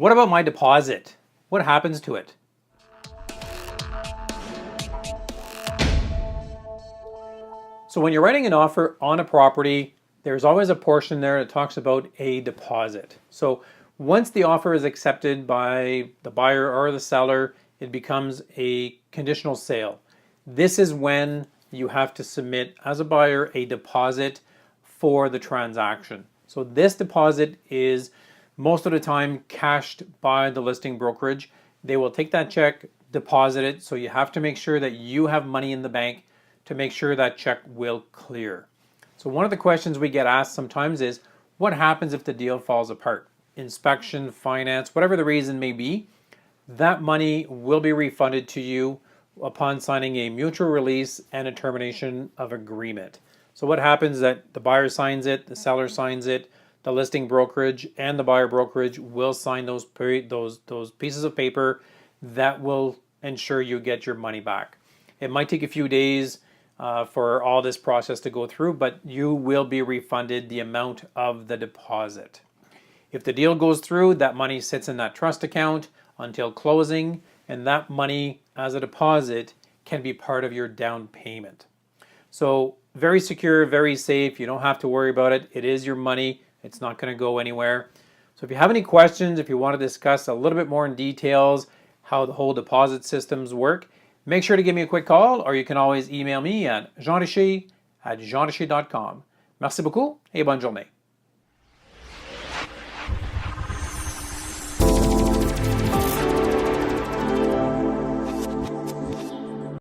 What about my deposit? What happens to it? So when you're writing an offer on a property, there's always a portion there that talks about a deposit. So once the offer is accepted by the buyer or the seller, it becomes a conditional sale. This is when you have to submit as a buyer a deposit for the transaction. So this deposit is most of the time cashed by the listing brokerage. They will take that check, deposit it, so you have to make sure that you have money in the bank to make sure that check will clear. So one of the questions we get asked sometimes is, what happens if the deal falls apart? Inspection, finance, whatever the reason may be, that money will be refunded to you upon signing a mutual release and a termination of agreement. So what happens is that the buyer signs it, the seller signs it, the listing brokerage and the buyer brokerage will sign those pieces of paper that will ensure you get your money back. It might take a few days for all this process to go through, but you will be refunded the amount of the deposit. If the deal goes through, that money sits in that trust account until closing, and that money as a deposit can be part of your down payment. So very secure, very safe. You don't have to worry about it. It is your money. It's not going to go anywhere. So if you have any questions, if you want to discuss a little bit more in details how the whole deposit systems work, make sure to give me a quick call, or you can always email me at jeanricher@jeanricher.com. Merci beaucoup et bonne journée.